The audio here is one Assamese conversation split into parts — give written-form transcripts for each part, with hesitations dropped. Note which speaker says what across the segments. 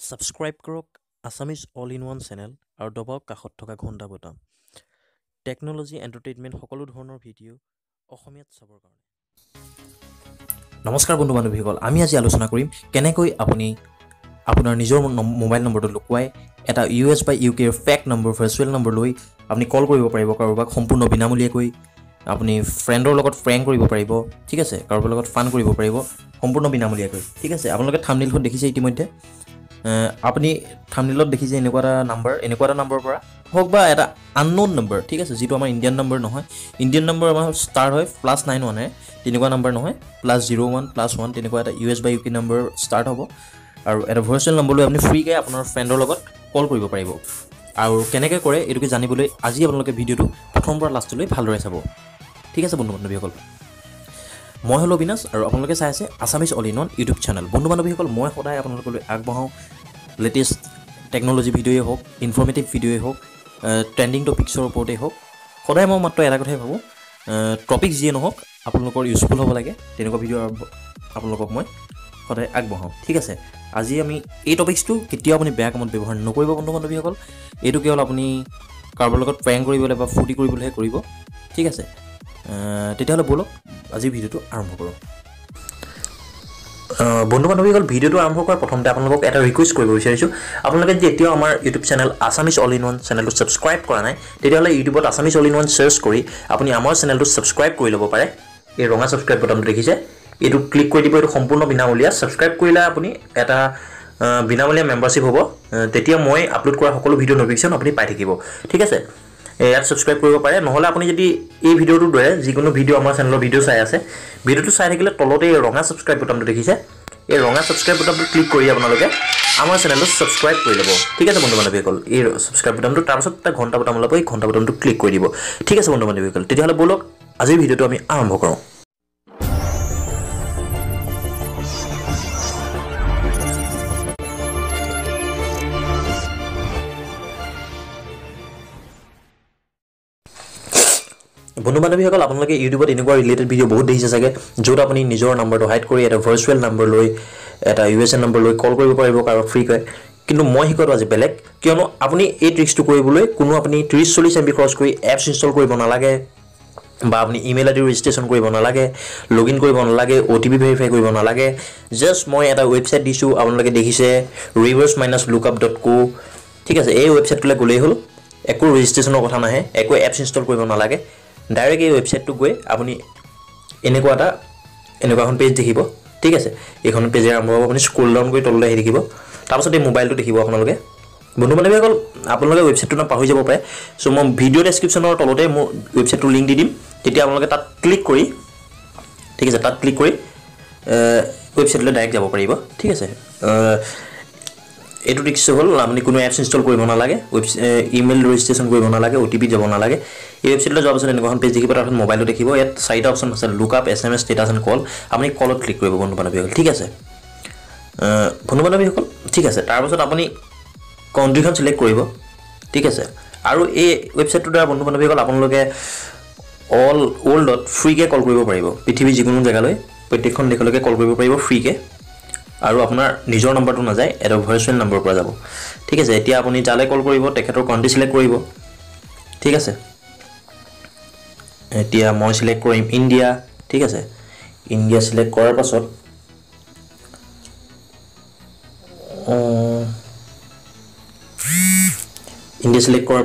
Speaker 1: ছাবস্ক্ৰাইব কৰক Assamese all in one channel আৰু দবাওক কাষত থকা ঘণ্টা বুটাম টেকন'লজি এণ্টাৰটেইনমেণ্ট সকলো ধৰণৰ ভিডিঅ' অসমীয়াত চাবৰ কাৰণে নমস্কাৰ বন্ধু বান্ধৱীসকল আমি আজি আলোচনা কৰিম কেনেকৈ আপুনি আপোনাৰ নিজৰ মোবাইল নম্বৰটো লুকুৱাই এটা US বা UK fake number virtual number লৈ আপুনি কল কৰিব পাৰিব কাৰোবাক সম্পূৰ্ণ বিনামূলীয়াকৈ আপুনি ফ্ৰেণ্ডৰ লগত প্ৰেংক কৰিব পাৰিব ঠিক আছে কাৰোবাৰ লগত ফান কৰিব পাৰিব সম্পূৰ্ণ বিনামূলীয়াকৈ ঠিক আছে আপোনালোকে থাম্বনেইলখন দেখিছে ইতিমধ্যে আপুনি থাম্বনেইলত দেখিছে এনেকুৱা এটা নাম্বাৰৰ পৰা হওক বা এটা আননোন নম্বৰ ঠিক আছে যিটো আমাৰ ইণ্ডিয়ান নম্বৰ নহয় ইণ্ডিয়ান নম্বৰ আমাৰ ষ্টাৰ্ট হয় +91 তেনেকুৱা নম্বৰ নহয় +01 +1 তেনেকুৱা এটা US বা UK নম্বৰ ষ্টাৰ্ট হ'ব আৰু এটা ভাৰ্চুৱেল নম্বৰ লৈ আপুনি ফ্ৰীকৈ আপোনাৰ ফ্ৰেণ্ডৰ লগত কল কৰিব পাৰিব আৰু কেনেকৈ কৰে এইটোকে জানিবলৈ আজি আপোনালোকে ভিডিঅ'টো প্ৰথমৰ পৰা লাষ্টলৈ ভালদৰে চাব ঠিক আছে বন্ধু বান্ধৱীসকল মই হলো বিনাশ আৰু আপোনালোকে চাই আছে Assamese all in one YouTube channel বন্ধু বান্ধৱীসকল মই সদায় আপোনালোকলৈ আগবঢ়াওঁ লেটেষ্ট টেকন'লজি ভিডিঅ'ই হওক ইনফৰ্মেটিভ ভিডিঅ'ই হওক ট্ৰেণ্ডিং টপিক্সৰ ওপৰতেই হওক সদায় মই মাত্ৰ এটা কথাই ভাবোঁ টপিক যিয়ে নহওক আপোনালোকৰ ইউজফুল হ'ব লাগে তেনেকুৱা ভিডিঅ' আপোনালোকক মই সদায় আগবঢ়াওঁ ঠিক আছে আজি আমি এই টপিক্সটো কেতিয়াও আপুনি বেয়া কামত ব্যৱহাৰ নকৰিব বন্ধু বান্ধৱীসকল এইটো কেৱল আপুনি কাৰোবাৰ লগত প্ৰেংক কৰিবলৈ বা ফূৰ্তি কৰিবলৈহে কৰিব ঠিক আছে তেতিয়াহ'লে ব'লক আজি ভিডিঅ'টো আৰম্ভ কৰোঁ বন্ধু বান্ধৱীসকল ভিডিঅ'টো আৰম্ভ কৰাৰ প্ৰথমতে আপোনালোকক এটা ৰিকুৱেষ্ট কৰিব বিচাৰিছোঁ আপোনালোকে যদি এতিয়াও আমাৰ YouTube channel Assamese all in one চেনেলটো ছাবস্ক্ৰাইব কৰা নাই তেতিয়াহ'লে ইউটিউবত Assamese all in one search কৰি আপুনি আমাৰ চেনেলটো ছাবস্ক্ৰাইব কৰি ল'ব পাৰে এই ৰঙা ছাবস্ক্ৰাইব বাটনটো দেখিছে এইটো ক্লিক কৰি দিব এইটো সম্পূৰ্ণ বিনামূলীয়া ছাবস্ক্ৰাইব কৰিলে আপুনি এটা বিনামূলীয়া মেম্বাৰশ্বিপ হ'ব তেতিয়া মই আপলোড কৰা সকলো ভিডিঅ' নটিফিকেশ্যন আপুনি পাই থাকিব ঠিক আছে ইয়াত ছাবস্ক্ৰাইব কৰিব পাৰে নহ'লে আপুনি যদি এই ভিডিঅ'টোৰ দৰে যিকোনো ভিডিঅ' আমাৰ চেনেলৰ ভিডিঅ' চাই আছে ভিডিঅ'টো চাই থাকিলে তলতে এই ৰঙা ছাবস্ক্ৰাইব বাটনটো দেখিছে এই ৰঙা ছাবস্ক্ৰাইব বাটনটো ক্লিক কৰি আপোনালোকে আমাৰ চেনেলটো ছাবস্ক্ৰাইব কৰি ল'ব ঠিক আছে বন্ধু বান্ধৱীসকল এই ছাবস্ক্ৰাইব বাটনটো তাৰপাছত এটা ঘণ্টা বটন ওলাব এই ঘণ্টা বটনটো ক্লিক কৰি দিব ঠিক আছে বন্ধু বান্ধৱীসকল তেতিয়াহ'লে ব'লক আজিৰ ভিডিঅ'টো আমি আৰম্ভ কৰোঁ বন্ধু বান্ধৱীসকল আপোনালোকে ইউটিউবত এনেকুৱা ৰিলেটেড ভিডিঅ' বহুত দেখিছে চাগে য'ত আপুনি নিজৰ নম্বৰটো হাইড কৰি এটা ভাৰ্চুৱেল নম্বৰ লৈ এটা USA নম্বৰ লৈ কল কৰিব পাৰিব কাৰোবাক ফ্ৰীকৈ কিন্তু মই শিকোৱাটো আজি বেলেগ কিয়নো আপুনি এই ট্ৰিক্সটো কৰিবলৈ কোনো আপুনি 30-40 MB খৰচ কৰি এপছ ইনষ্টল কৰিব নালাগে বা আপুনি ইমেইল আইডি ৰেজিষ্ট্ৰেশ্যন কৰিব নালাগে লগ ইন কৰিব নালাগে OTP ভেৰিফাই কৰিব নালাগে জাষ্ট মই এটা ৱেবছাইট দিছোঁ আপোনালোকে দেখিছে reverse-lookup.co ঠিক আছে এই ৱেবছাইটটোলৈ গ'লেই হ'ল একো ৰেজিষ্ট্ৰেশ্যনৰ কথা নাহে একো এপছ ইনষ্টল কৰিব নালাগে ডাইৰেক্ট এই ৱেবছাইটটো গৈ আপুনি এনেকুৱা এখন পেজ দেখিব ঠিক আছে এইখন পেজে আৰম্ভ হ'ব আপুনি স্ক্ৰল ডাউন কৰি তললৈ আহি থাকিব তাৰপাছত এই মোবাইলটো দেখিব আপোনালোকে বন্ধু বান্ধৱীসকল আপোনালোকে ৱেবছাইটটো না পাহৰি যাব পাৰে চ' মই ভিডিঅ' ডেছক্ৰিপশ্যনৰ তলতে মোৰ ৱেবছাইটটোৰ লিংক দি দিম তেতিয়া আপোনালোকে তাত ক্লিক কৰি ঠিক আছে তাত ক্লিক কৰি ৱেবছাইটলৈ ডাইৰেক্ট যাব পাৰিব ঠিক আছে এইটো ট্ৰিক্স হ'ল আপুনি কোনো এপছ ইনষ্টল কৰিব নালাগে ইমেইল ৰেজিষ্ট্ৰেশ্যন কৰিব নালাগে OTP যাব নালাগে এই ৱেবছাইটলৈ যোৱাৰ পাছত এনেকুৱাখন পেজ দেখিব তাৰপিছত মোবাইলটো দেখিব ইয়াত 4টা অপশ্যন আছে লুকআপ SMS ষ্টেটাছ এণ্ড কল আপুনি কলত ক্লিক কৰিব বন্ধু বান্ধৱীসকল ঠিক আছে বন্ধু বান্ধৱীসকল ঠিক আছে তাৰপাছত আপুনি কাউণ্ট্ৰিখন ছিলেক্ট কৰিব ঠিক আছে আৰু এই ৱেবছাইটটোৰ দ্বাৰা বন্ধু বান্ধৱীসকল আপোনালোকে ৱৰ্ল্ডত ফ্ৰীকৈ কল কৰিব পাৰিব পৃথিৱীৰ যিকোনো জেগালৈ প্ৰত্যেকখন দেশলৈকে কল কৰিব পাৰিব ফ্ৰীকৈ আৰু আপোনাৰ নিজৰ নম্বৰটো নাযায় এটা ভাৰ্চুৱেল নম্বৰৰ পৰা যাব ঠিক আছে এতিয়া আপুনি যালৈ কল কৰিব তেখেতৰ কাউণ্ট্ৰি ছিলেক্ট কৰিব ঠিক আছে এতিয়া মই ছিলেক্ট কৰিম ইণ্ডিয়া ঠিক আছে ইণ্ডিয়া ছিলেক্ট কৰাৰ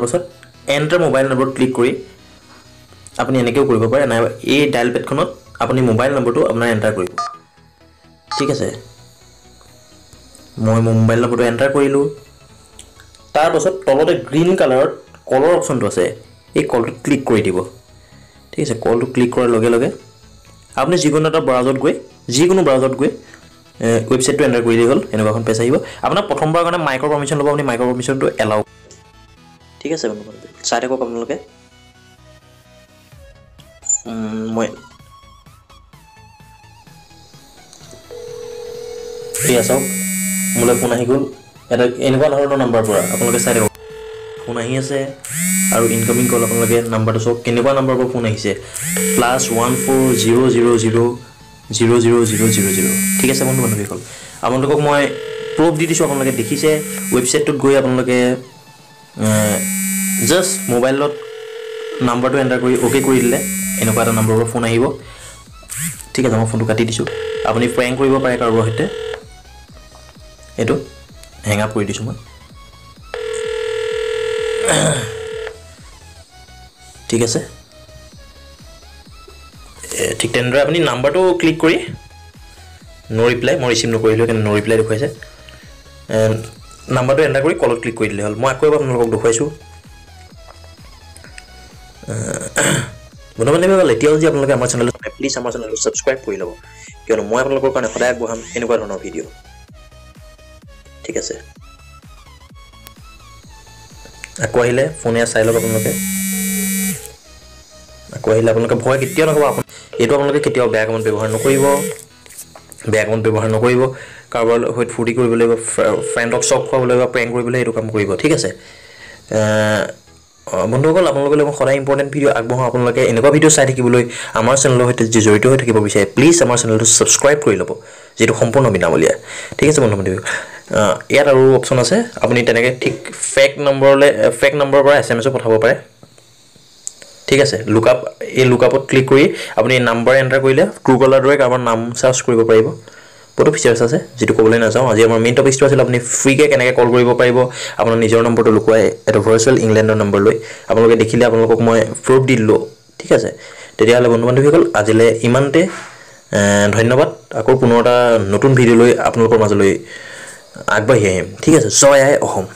Speaker 1: পাছত এণ্টাৰ মোবাইল নম্বৰ ক্লিক কৰি আপুনি এনেকৈও কৰিব পাৰে নাই এই ডায়েল পেডখনত আপুনি মোবাইল নম্বৰটো আপোনাৰ এণ্টাৰ কৰিব ঠিক আছে মই মোবাইল নম্বৰটো এণ্টাৰ কৰিলোঁ তাৰপাছত তলতে গ্ৰীণ কালাৰত কলৰ অপশ্যনটো আছে এই কলটো ক্লিক কৰি দিব ঠিক আছে কলটো ক্লিক কৰাৰ লগে লগে আপুনি যিকোনো ব্ৰাউজাৰত গৈ ৱেবছাইটটো এণ্টাৰ কৰি দিলে হ'ল এনেকুৱাখন পেজ আহিব আপোনাক প্ৰথমবাৰৰ কাৰণে মাইকৰ পাৰ্মিশ্যন ল'ব আপুনি মাইকৰ পাৰ্মিশ্যনটো এলাউ ঠিক আছে বন্ধু চাই থাকক আপোনালোকে মই এয়া চাওক মোলৈ ফোন আহি গ'ল এটা এনেকুৱা ধৰণৰ নাম্বাৰৰ পৰা আপোনালোকে চাই থাকক ফোন আহি আছে আৰু ইনকামিং কল আপোনালোকে নাম্বাৰটো চাওক কেনেকুৱা নাম্বাৰৰ পৰা ফোন আহিছে +14000000000 ঠিক আছে বন্ধু বান্ধৱীসকল আপোনালোকক মই প্ৰুফ দি দিছোঁ আপোনালোকে দেখিছে ৱেবছাইটটোত গৈ আপোনালোকে জাষ্ট মোবাইলত নাম্বাৰটো এণ্টাৰ কৰি অ'কে কৰি দিলে এনেকুৱা এটা নম্বৰৰ ফোন আহিব ঠিক আছে মই ফোনটো কাটি দিছোঁ আপুনি প্ৰেংক কৰিব পাৰে কাৰোবাৰ সৈতে এইটো হেং আপ কৰি দিছোঁ মই ঠিক আছে ঠিক তেনেদৰে আপুনি নাম্বাৰটো ক্লিক কৰি নো ৰিপ্লাই মই ৰিচিভ নকৰিলোঁ কিন্তু নো ৰিপ্লাই দেখুৱাইছে নাম্বাৰটো এণ্টাৰ কৰি কলত ক্লিক কৰি দিলে হ'ল মই আকৌ এবাৰ আপোনালোকক দেখুৱাইছোঁ বন্ধু-বান্ধৱীসকল এতিয়াও যদি আপোনালোকে আমাৰ চেনেলটো প্লিজ আমাৰ চেনেলটো ছাবস্ক্ৰাইব কৰি ল'ব কিয়নো মই আপোনালোকৰ কাৰণে সদায় আগবঢ়াম এনেকুৱা ধৰণৰ ভিডিঅ' ঠিক আছে আকৌ আহিলে ফোনে চাই লওক আপোনালোকে আকৌ আহিলে আপোনালোকে ভয় কেতিয়াও নকৰিব এইটো আপোনালোকে কেতিয়াও বেয়া কামত ব্যৱহাৰ নকৰিব কাৰোবাৰ সৈতে ফূৰ্তি কৰিব লাগিব ফ্ৰেণ্ডক চক খুৱাব লাগিব প্ৰেংক কৰিবলৈ এইটো কাম কৰিব ঠিক আছে বন্ধুসকল আপোনালোকে মই সদায় ইম্পৰ্টেণ্ট ভিডিঅ' আগবঢ়াওঁ আপোনালোকে এনেকুৱা ভিডিঅ' চাই থাকিবলৈ আমাৰ চেনেলৰ সৈতে যি জড়িত হৈ থাকিব বিচাৰে প্লিজ আমাৰ চেনেলটো ছাবস্ক্ৰাইব কৰি ল'ব যিটো সম্পূৰ্ণ বিনামূলীয়া ঠিক আছে বন্ধু-বান্ধৱী ইয়াত আৰু অপশ্যন আছে আপুনি তেনেকৈ ঠিক ফেক নম্বৰৰ পৰা SMS পঠাব পাৰে ঠিক আছে লুকআপত ক্লিক কৰি আপুনি নাম্বাৰ এণ্টাৰ কৰিলে ট্ৰু কলাৰ দৰে কাৰোবাৰ নাম চাৰ্চ কৰিব পাৰিব বহুতো ফিচাৰ্ছ আছে যিটো ক'বলৈ নাযাওঁ আজি আমাৰ মেইন টপিকটো আছিল আপুনি ফ্ৰীকৈ কেনেকৈ কল কৰিব পাৰিব আপোনাৰ নিজৰ নম্বৰটো লুকুৱাই এটা ভাৰ্চুৱেল ইংলেণ্ডৰ নম্বৰ লৈ আপোনালোকে দেখিলে আপোনালোকক মই প্ৰুফ দি দিলোঁ ঠিক আছে তেতিয়াহ'লে বন্ধু-বান্ধৱীসকল আজিলৈ ইমানতে ধন্যবাদ আকৌ পুনৰ এটা নতুন ভিডিঅ' লৈ আপোনালোকৰ মাজলৈ আগবাঢ়ি আহিম ঠিক আছে জয় আই অসম